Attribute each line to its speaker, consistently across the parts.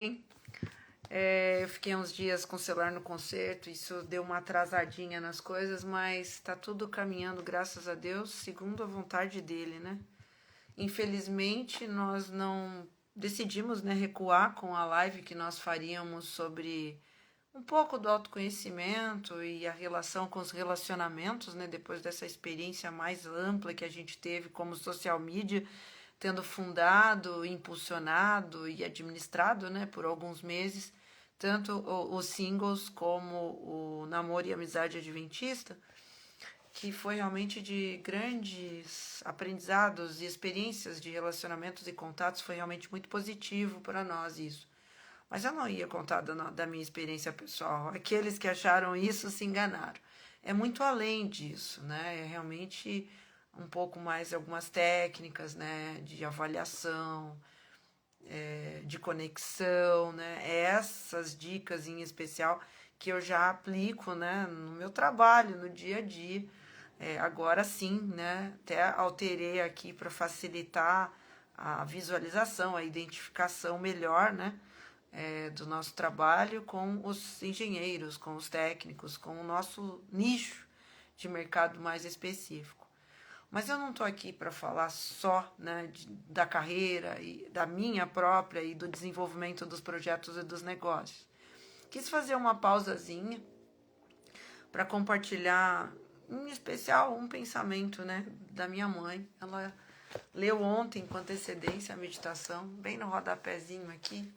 Speaker 1: Eu fiquei uns dias com o celular no concerto, isso deu uma atrasadinha nas coisas, mas tá tudo caminhando, graças a Deus, segundo a vontade dele, né? Infelizmente, nós não decidimos, né, recuar com a live que nós faríamos sobre um pouco do autoconhecimento e a relação com os relacionamentos, né, depois dessa experiência mais ampla que a gente teve como social media, tendo fundado, impulsionado e administrado, né, por alguns meses, tanto os singles como o Namoro e Amizade Adventista, que foi realmente de grandes aprendizados e experiências de relacionamentos e contatos, foi realmente muito positivo para nós isso. Mas eu não ia contar da minha experiência pessoal. Aqueles que acharam isso se enganaram. É muito além disso, né? É realmente um pouco mais algumas técnicas, né? De avaliação, de conexão, né? Essas dicas em especial que eu já aplico, né? No meu trabalho, no dia a dia. Agora sim, né? Até alterei aqui para facilitar a visualização, a identificação melhor, né? Do nosso trabalho com os engenheiros, com os técnicos, com o nosso nicho de mercado mais específico. Mas eu não estou aqui para falar só, né, da carreira e da minha própria e do desenvolvimento dos projetos e dos negócios. Quis fazer uma pausazinha para compartilhar, em especial, um pensamento, né, da minha mãe. Ela leu ontem com antecedência a meditação, bem no rodapézinho aqui,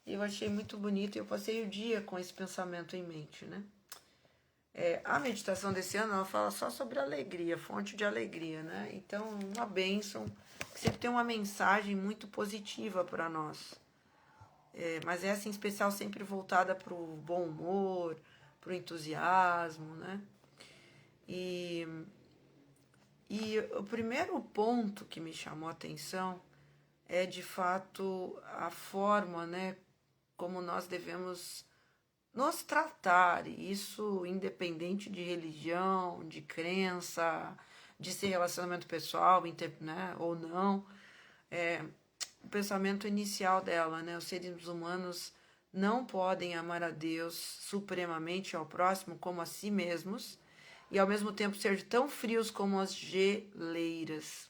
Speaker 1: e eu achei muito bonito e eu passei o dia com esse pensamento em mente, né? A meditação desse ano, ela fala só sobre alegria, fonte de alegria, né? Então, uma bênção, que sempre tem uma mensagem muito positiva para nós. Mas essa em especial sempre voltada para o bom humor, para o entusiasmo, né? E, e o primeiro ponto que me chamou a atenção é, de fato, a forma, né, como nós devemos nos tratar, e isso independente de religião, de crença, de ser relacionamento pessoal, né, ou não. O pensamento inicial dela, né, os seres humanos não podem amar a Deus supremamente ao próximo como a si mesmos e ao mesmo tempo ser tão frios como as geleiras.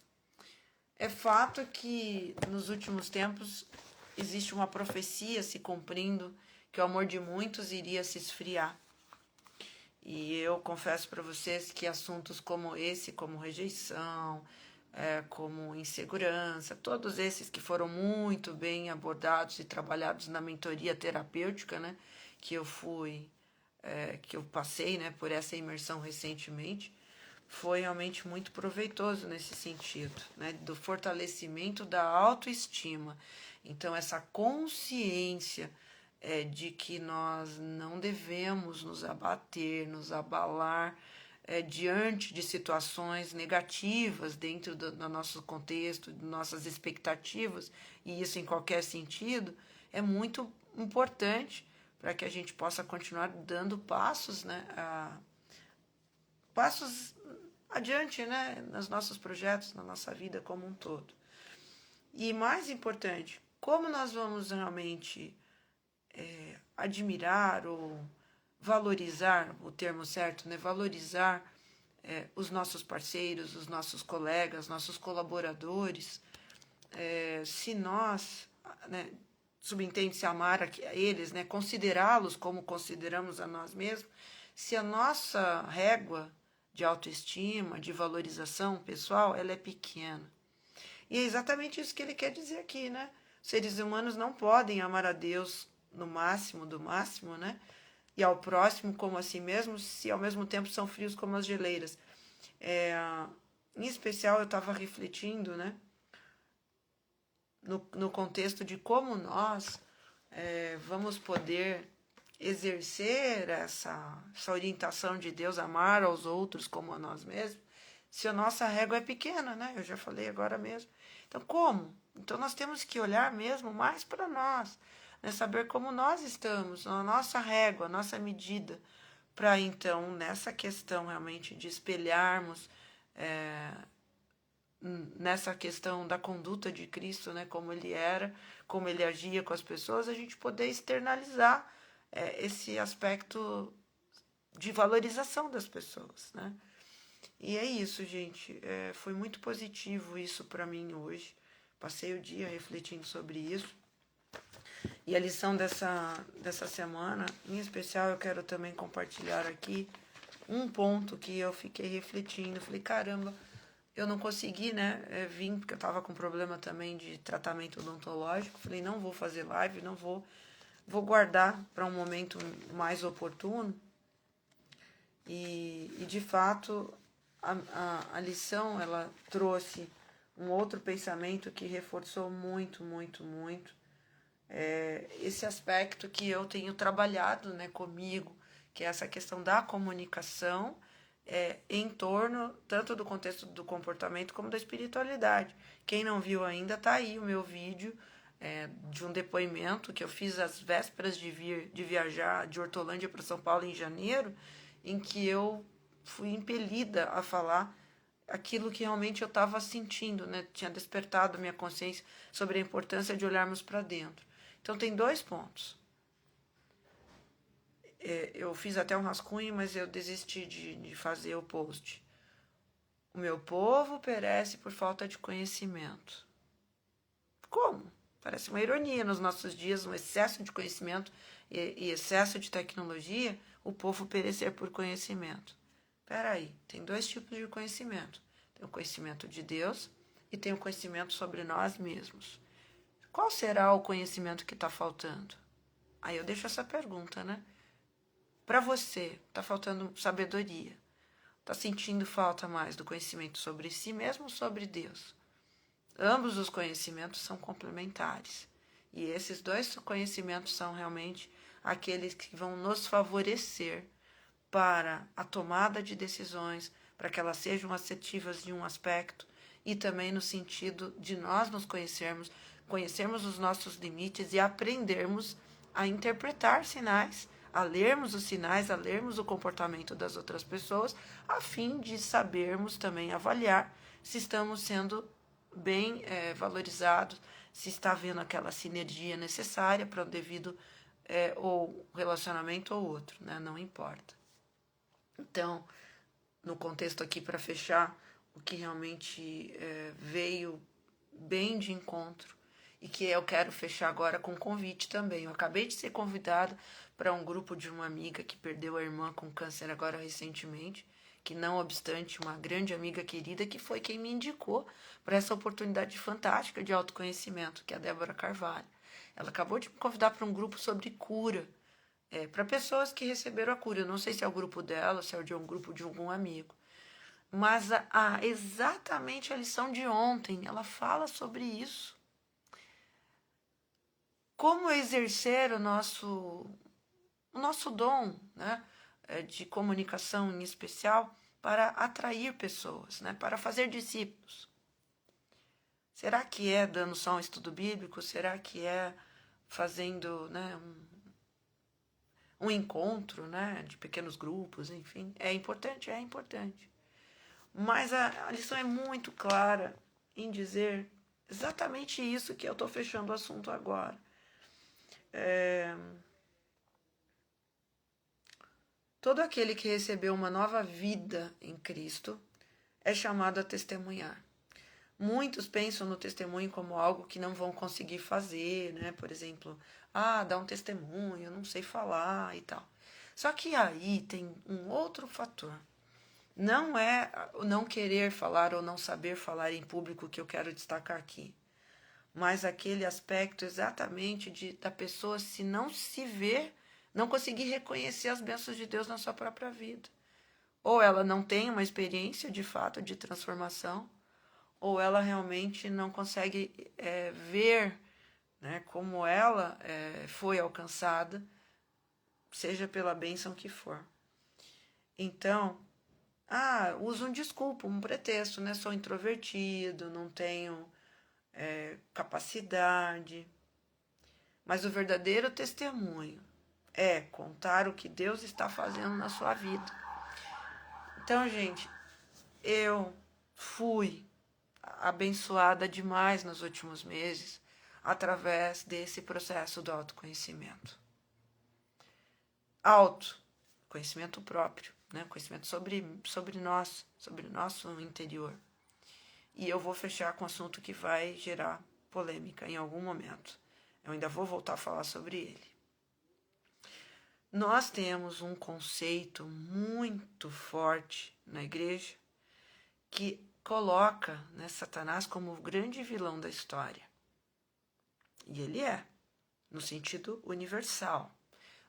Speaker 1: É fato que nos últimos tempos existe uma profecia se cumprindo que o amor de muitos iria se esfriar. E eu confesso para vocês que assuntos como esse, como rejeição, como insegurança, todos esses que foram muito bem abordados e trabalhados na mentoria terapêutica, né, que eu que eu passei, né, por essa imersão recentemente, foi realmente muito proveitoso nesse sentido, né, do fortalecimento da autoestima. Então, essa consciência de que nós não devemos nos abater, nos abalar diante de situações negativas dentro do nosso contexto, de nossas expectativas, e isso em qualquer sentido, é muito importante para que a gente possa continuar dando passos, né, passos adiante, né, nos nossos projetos, na nossa vida como um todo. E mais importante, como nós vamos realmente admirar ou valorizar, o termo certo, né, valorizar os nossos parceiros, os nossos colegas, nossos colaboradores, se nós, né, subentende-se amar a eles, né, considerá-los como consideramos a nós mesmos, se a nossa régua de autoestima, de valorização pessoal, ela é pequena. E é exatamente isso que ele quer dizer aqui, né? Seres humanos não podem amar a Deus no máximo do máximo, né? E ao próximo como a si mesmos, se ao mesmo tempo são frios como as geleiras. Em especial, eu estava refletindo, né? No contexto de como nós vamos poder exercer essa orientação de Deus, amar aos outros como a nós mesmos, se a nossa régua é pequena, né? Eu já falei agora mesmo. Então, como? Então, nós temos que olhar mesmo mais para nós, né? Saber como nós estamos, a nossa régua, a nossa medida, para então, nessa questão realmente de espelharmos nessa questão da conduta de Cristo, né, como ele era, como ele agia com as pessoas, a gente poder externalizar esse aspecto de valorização das pessoas, né? E é isso, gente. Foi muito positivo isso para mim hoje. Passei o dia refletindo sobre isso. E a lição dessa semana, em especial, eu quero também compartilhar aqui um ponto que eu fiquei refletindo. Falei, caramba, eu não consegui, né, vir, porque eu estava com problema também de tratamento odontológico. Falei, não vou fazer live, não vou guardar para um momento mais oportuno. E de fato, a lição, ela trouxe um outro pensamento que reforçou muito, muito, muito esse aspecto que eu tenho trabalhado, né, comigo, que é essa questão da comunicação em torno tanto do contexto do comportamento como da espiritualidade. Quem não viu ainda, tá aí o meu vídeo de um depoimento que eu fiz às vésperas de viajar de Hortolândia para São Paulo em janeiro, em que eu fui impelida a falar aquilo que realmente eu estava sentindo, né? Tinha despertado minha consciência sobre a importância de olharmos para dentro. Então, tem 2 pontos. Eu fiz até um rascunho, mas eu desisti de fazer o post. O meu povo perece por falta de conhecimento. Como? Parece uma ironia nos nossos dias, um excesso de conhecimento e excesso de tecnologia, o povo perecer por conhecimento. Espera aí, tem 2 tipos de conhecimento. Tem o conhecimento de Deus e tem o conhecimento sobre nós mesmos. Qual será o conhecimento que está faltando? Aí eu deixo essa pergunta, né? Para você, está faltando sabedoria. Está sentindo falta mais do conhecimento sobre si mesmo ou sobre Deus? Ambos os conhecimentos são complementares. E esses 2 conhecimentos são realmente aqueles que vão nos favorecer para a tomada de decisões, para que elas sejam assertivas de um aspecto e também no sentido de nós nos conhecermos os nossos limites e aprendermos a interpretar sinais, a lermos os sinais, a lermos o comportamento das outras pessoas, a fim de sabermos também avaliar se estamos sendo bem valorizados, se está havendo aquela sinergia necessária para o devido ou relacionamento ou outro, né? Não importa. Então, no contexto aqui para fechar, o que realmente veio bem de encontro e que eu quero fechar agora com um convite também. Eu acabei de ser convidada para um grupo de uma amiga que perdeu a irmã com câncer agora recentemente, que não obstante, uma grande amiga querida que foi quem me indicou para essa oportunidade fantástica de autoconhecimento, que é a Débora Carvalho. Ela acabou de me convidar para um grupo sobre cura, para pessoas que receberam a cura. Eu não sei se é o grupo dela, se é de um grupo de algum amigo. Mas exatamente a lição de ontem, ela fala sobre isso. Como exercer o nosso dom, né, de comunicação em especial para atrair pessoas, né, para fazer discípulos. Será que é dando só um estudo bíblico? Será que é fazendo, né, um encontro, né, de pequenos grupos, enfim? É importante, é importante. Mas a lição é muito clara em dizer exatamente isso que eu estou fechando o assunto agora. Todo aquele que recebeu uma nova vida em Cristo é chamado a testemunhar. Muitos pensam no testemunho como algo que não vão conseguir fazer, né? Por exemplo, dar um testemunho, eu não sei falar e tal. Só que aí tem um outro fator. Não é o não querer falar ou não saber falar em público que eu quero destacar aqui, mas aquele aspecto exatamente da pessoa se não se ver, não conseguir reconhecer as bênçãos de Deus na sua própria vida. Ou ela não tem uma experiência de fato de transformação, ou ela realmente não consegue ver, né, como ela foi alcançada, seja pela bênção que for. Então, uso um desculpa, um pretexto, né? Sou introvertido, não tenho capacidade. Mas o verdadeiro testemunho é contar o que Deus está fazendo na sua vida. Então, gente, eu fui abençoada demais nos últimos meses. através desse processo do autoconhecimento. Conhecimento próprio, né? Conhecimento sobre nós, sobre o nosso interior. E eu vou fechar com um assunto que vai gerar polêmica em algum momento. Eu ainda vou voltar a falar sobre ele. Nós temos um conceito muito forte na igreja que coloca, né, Satanás como o grande vilão da história. E ele é, no sentido universal.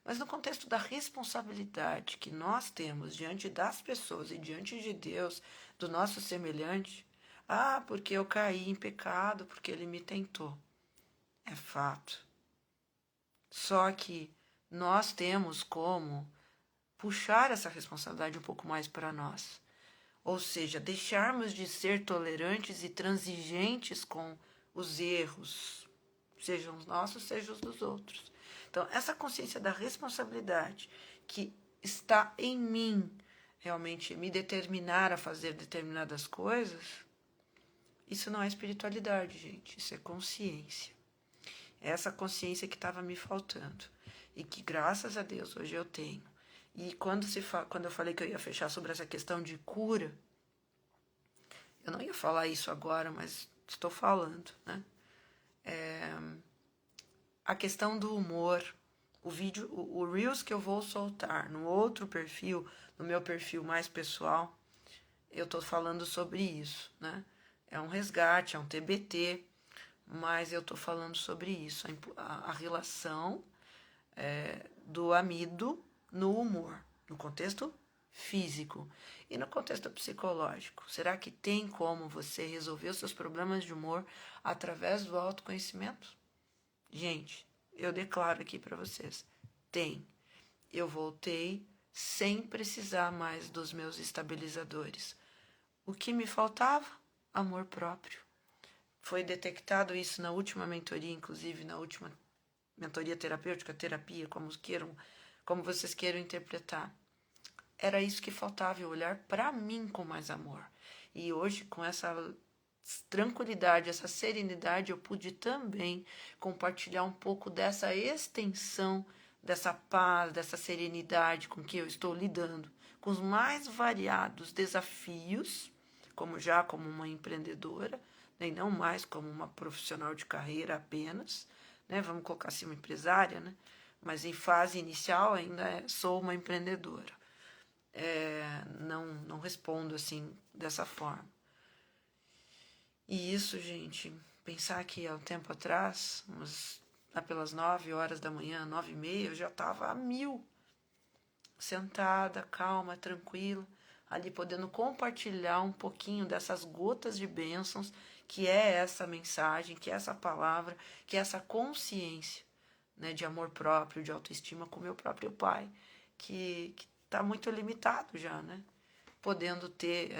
Speaker 1: Mas no contexto da responsabilidade que nós temos diante das pessoas e diante de Deus, do nosso semelhante, porque eu caí em pecado, porque ele me tentou. É fato. Só que nós temos como puxar essa responsabilidade um pouco mais para nós. Ou seja, deixarmos de ser tolerantes e transigentes com os erros, sejam os nossos, sejam os dos outros. Então, essa consciência da responsabilidade que está em mim, realmente me determinar a fazer determinadas coisas, isso não é espiritualidade, gente, isso é consciência. É essa consciência que estava me faltando e que, graças a Deus, hoje eu tenho. E quando eu falei que eu ia fechar sobre essa questão de cura, eu não ia falar isso agora, mas estou falando, né? A questão do humor, o Reels que eu vou soltar no outro perfil, no meu perfil mais pessoal, eu estou falando sobre isso, né? É um resgate, é um TBT, mas eu estou falando sobre isso, a relação do amido no humor, no contexto físico e no contexto psicológico. Será que tem como você resolver os seus problemas de humor através do autoconhecimento? Gente, eu declaro aqui para vocês, tem. Eu voltei sem precisar mais dos meus estabilizadores. O que me faltava? Amor próprio. Foi detectado isso na última mentoria, inclusive na última mentoria terapêutica, terapia, como vocês queiram interpretar. Era isso que faltava, eu olhar para mim com mais amor. E hoje, com essa tranquilidade, essa serenidade, eu pude também compartilhar um pouco dessa extensão, dessa paz, dessa serenidade com que eu estou lidando, com os mais variados desafios, como uma empreendedora, e não mais como uma profissional de carreira apenas, né? Vamos colocar assim, uma empresária, né? Mas em fase inicial ainda sou uma empreendedora. Não respondo assim dessa forma. E isso, gente, pensar que há um tempo atrás, lá pelas 9 horas da manhã, 9h30, eu já estava a 1000, sentada, calma, tranquila, ali podendo compartilhar um pouquinho dessas gotas de bênçãos, que é essa mensagem, que é essa palavra, que é essa consciência, né, de amor próprio, de autoestima com meu próprio pai, que está muito limitado já, né? Podendo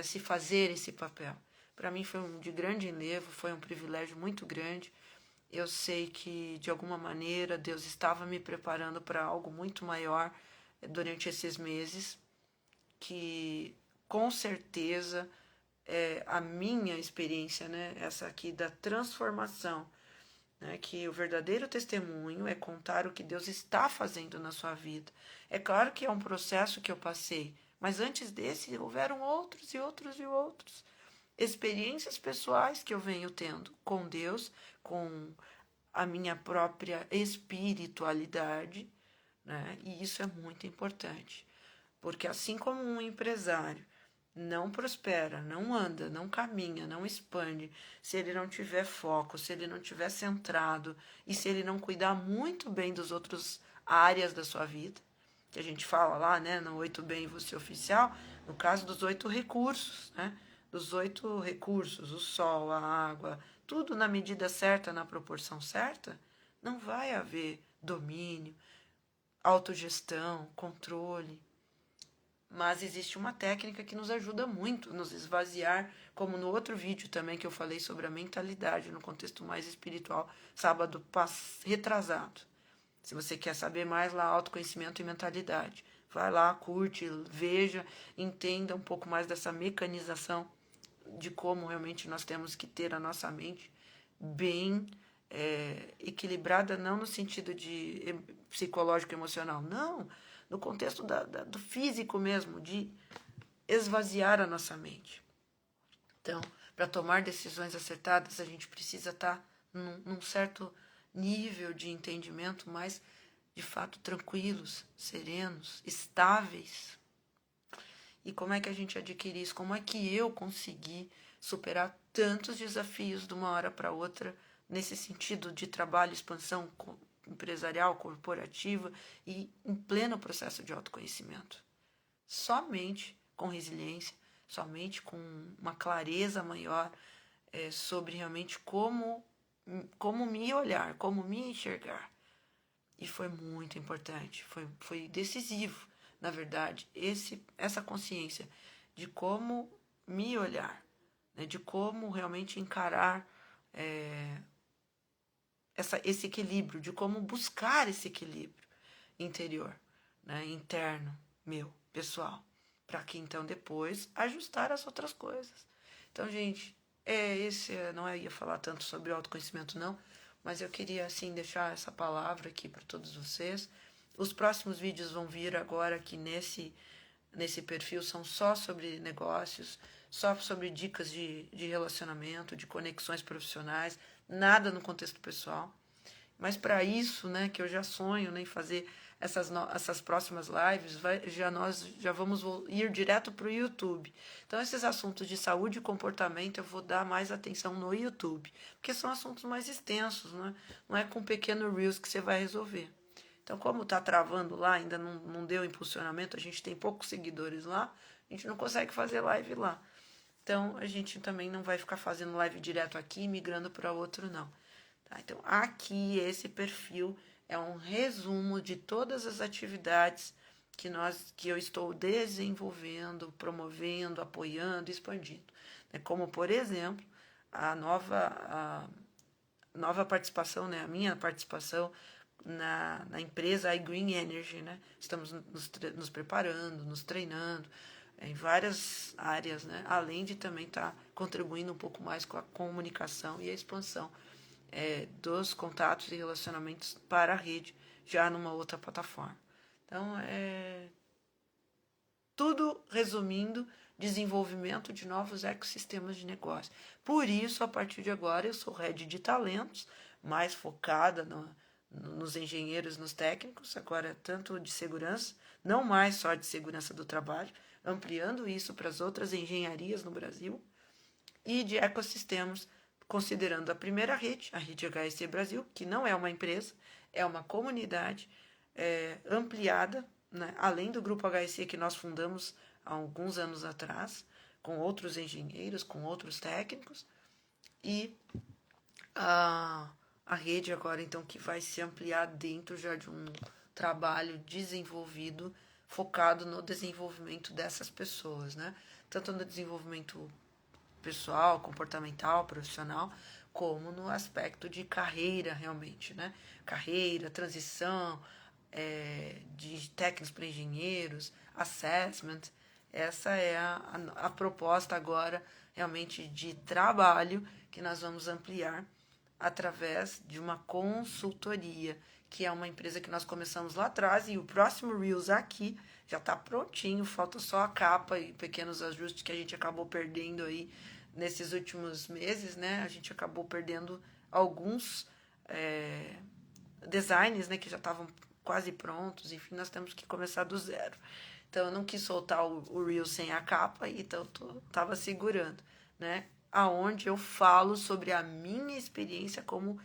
Speaker 1: se fazer esse papel. Para mim foi de grande enlevo, foi um privilégio muito grande. Eu sei que, de alguma maneira, Deus estava me preparando para algo muito maior durante esses meses, que, com certeza, a minha experiência, né, essa aqui da transformação, né, que o verdadeiro testemunho é contar o que Deus está fazendo na sua vida. É claro que é um processo que eu passei, mas antes desse houveram outros e outros e outros. Experiências pessoais que eu venho tendo com Deus, com a minha própria espiritualidade, né? E isso é muito importante, porque assim como um empresário não prospera, não anda, não caminha, não expande, se ele não tiver foco, se ele não tiver centrado e se ele não cuidar muito bem dos outros áreas da sua vida, que a gente fala lá, né, no 8 bem você oficial, no caso dos 8 recursos, né? Dos 8 recursos, o sol, a água, tudo na medida certa, na proporção certa, não vai haver domínio, autogestão, controle. Mas existe uma técnica que nos ajuda muito a nos esvaziar, como no outro vídeo também que eu falei sobre a mentalidade no contexto mais espiritual, sábado retrasado. Se você quer saber mais lá, autoconhecimento e mentalidade, vai lá, curte, veja, entenda um pouco mais dessa mecanização de como realmente nós temos que ter a nossa mente bem equilibrada não no sentido de psicológico emocional, não, no contexto do físico mesmo, de esvaziar a nossa mente. Então, para tomar decisões acertadas, a gente precisa estar num certo nível de entendimento, mas de fato tranquilos, serenos, estáveis. E como é que a gente adquire isso? Como é que eu consegui superar tantos desafios de uma hora para outra nesse sentido de trabalho, expansão empresarial, corporativa e em pleno processo de autoconhecimento? Somente com resiliência, somente com uma clareza maior sobre realmente como me olhar, como me enxergar. E foi muito importante, foi decisivo, na verdade, essa consciência de como me olhar, né, de como realmente encarar esse equilíbrio, de como buscar esse equilíbrio interior, né, interno, meu, pessoal, para que então depois ajustar as outras coisas. Então, gente, não ia falar tanto sobre autoconhecimento, não, mas eu queria, assim, deixar essa palavra aqui para todos vocês. Os próximos vídeos vão vir agora aqui nesse perfil, são só sobre negócios, só sobre dicas de relacionamento, de conexões profissionais, nada no contexto pessoal. Mas para isso, né, que eu já sonho, né, em fazer essas próximas lives, nós já vamos ir direto para o YouTube. Então, esses assuntos de saúde e comportamento eu vou dar mais atenção no YouTube, porque são assuntos mais extensos, né? Não é com um pequeno Reels que você vai resolver. Então, como está travando lá, ainda não deu impulsionamento, a gente tem poucos seguidores lá, a gente não consegue fazer live lá. Então, a gente também não vai ficar fazendo live direto aqui e migrando para outro, não. Tá? Então, aqui, esse perfil é um resumo de todas as atividades que eu estou desenvolvendo, promovendo, apoiando, expandindo. Como, por exemplo, a nova participação, né? A minha participação na empresa iGreen Energy, né? Estamos nos preparando, nos treinando em várias áreas, né? Além de também estar contribuindo um pouco mais com a comunicação e a expansão dos contatos e relacionamentos para a rede, já numa outra plataforma. Então, tudo resumindo, desenvolvimento de novos ecossistemas de negócio. Por isso, a partir de agora, eu sou head de talentos, mais focada nos engenheiros, nos técnicos, agora tanto de segurança, não mais só de segurança do trabalho, ampliando isso para as outras engenharias no Brasil, e de ecossistemas, considerando a primeira rede, a rede HSE Brasil, que não é uma empresa, é uma comunidade ampliada, né, além do grupo HSE que nós fundamos há alguns anos atrás, com outros engenheiros, com outros técnicos, e a rede agora, então, que vai se ampliar dentro já de um trabalho desenvolvido, focado no desenvolvimento dessas pessoas, né? Tanto no desenvolvimento pessoal, comportamental, profissional, como no aspecto de carreira, realmente, né? Carreira, transição, de técnicos para engenheiros, assessment. Essa é a proposta agora, realmente, de trabalho que nós vamos ampliar através de uma consultoria, que é uma empresa que nós começamos lá atrás, e o próximo Reels aqui já está prontinho, falta só a capa e pequenos ajustes que a gente acabou perdendo aí nesses últimos meses, né? A gente acabou perdendo alguns designs, né, que já estavam quase prontos, enfim, nós temos que começar do zero. Então, eu não quis soltar o Reel sem a capa, então eu estava segurando, né? Aonde eu falo sobre a minha experiência como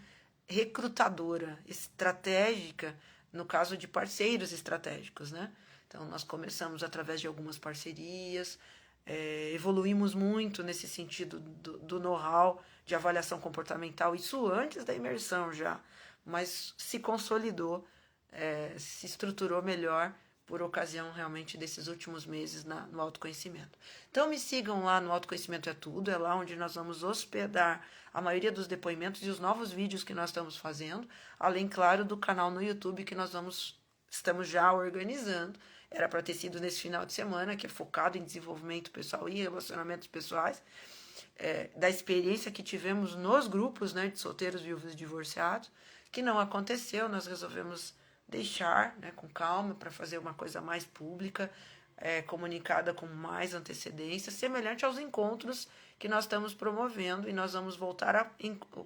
Speaker 1: recrutadora estratégica, no caso de parceiros estratégicos, né? Então, nós começamos através de algumas parcerias, evoluímos muito nesse sentido do know-how de avaliação comportamental, isso antes da imersão já, mas se consolidou, se estruturou melhor por ocasião realmente desses últimos meses no autoconhecimento. Então me sigam lá no Autoconhecimento é Tudo, é lá onde nós vamos hospedar a maioria dos depoimentos e os novos vídeos que nós estamos fazendo, além, claro, do canal no YouTube que estamos já organizando. Era para ter sido nesse final de semana, que é focado em desenvolvimento pessoal e relacionamentos pessoais. da experiência que tivemos nos grupos, né, de solteiros, viúvos e divorciados, que não aconteceu, nós resolvemos deixar, né, com calma, para fazer uma coisa mais pública, comunicada com mais antecedência, semelhante aos encontros que nós estamos promovendo, e nós vamos voltar a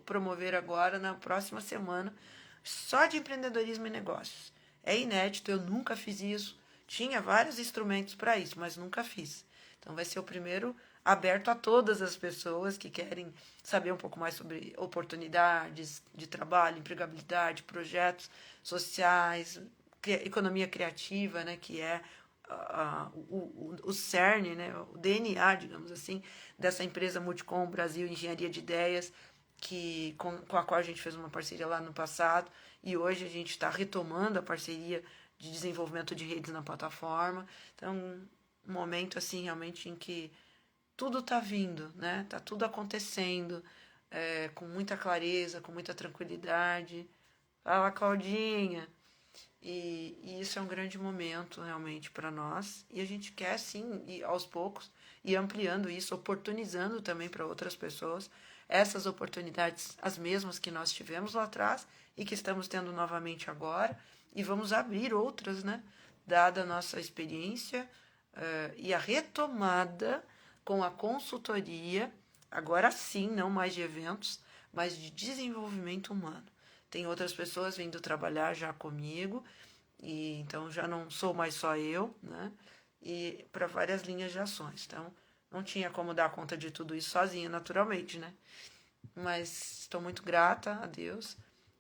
Speaker 1: promover agora, na próxima semana, só de empreendedorismo e negócios. É inédito, eu nunca fiz isso, tinha vários instrumentos para isso, mas nunca fiz. Então vai ser o primeiro aberto a todas as pessoas que querem saber um pouco mais sobre oportunidades de trabalho, empregabilidade, projetos sociais, economia criativa, né, que é o cerne, né, o DNA, digamos assim, dessa empresa Multicom Brasil Engenharia de Ideias, com a qual a gente fez uma parceria lá no passado, e hoje a gente está retomando a parceria de desenvolvimento de redes na plataforma. Então, um momento assim realmente em que tudo está vindo, né? Tá tudo acontecendo, com muita clareza, com muita tranquilidade. Fala, Claudinha! E isso é um grande momento realmente para nós. E a gente quer, sim, ir aos poucos, ir ampliando isso, oportunizando também para outras pessoas essas oportunidades, as mesmas que nós tivemos lá atrás e que estamos tendo novamente agora. E vamos abrir outras, né? Dada a nossa experiência e a retomada com a consultoria, agora sim, não mais de eventos, mas de desenvolvimento humano. Tem outras pessoas vindo trabalhar já comigo, e então já não sou mais só eu, né? E para várias linhas de ações. Então, não tinha como dar conta de tudo isso sozinha, naturalmente, né? Mas estou muito grata a Deus.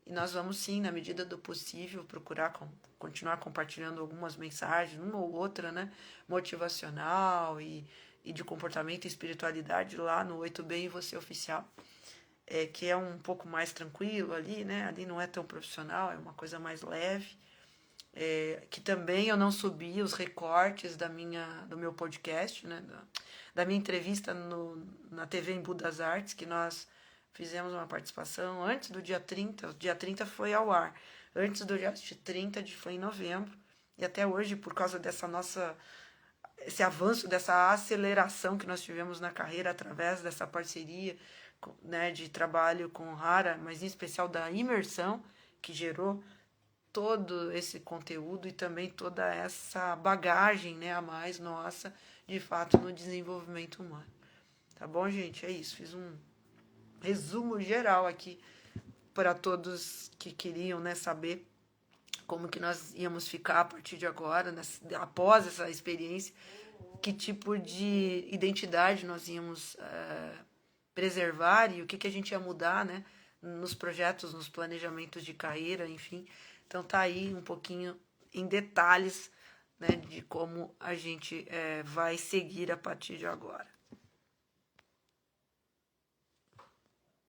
Speaker 1: E nós vamos sim, na medida do possível, procurar continuar compartilhando algumas mensagens, uma ou outra, né? Motivacional e de comportamento e espiritualidade lá no 8B em Você Oficial. Que é um pouco mais tranquilo ali, né? Ali não é tão profissional, é uma coisa mais leve. Que também eu não subi os recortes do meu podcast, né? Da minha entrevista na TV Embu das Artes, que nós fizemos uma participação antes do dia 30. O dia 30 foi ao ar. Antes do dia 30 foi em novembro. E até hoje, por causa esse avanço, dessa aceleração que nós tivemos na carreira através dessa parceria, né, de trabalho com Rara, mas em especial da imersão, que gerou todo esse conteúdo e também toda essa bagagem, né, a mais nossa, de fato, no desenvolvimento humano. Tá bom, gente? É isso. Fiz um resumo geral aqui para todos que queriam, né, saber como que nós íamos ficar a partir de agora, após essa experiência, que tipo de identidade nós íamos preservar e o que a gente ia mudar, né, nos projetos, nos planejamentos de carreira, enfim. Então tá aí um pouquinho em detalhes, né, de como a gente vai seguir a partir de agora.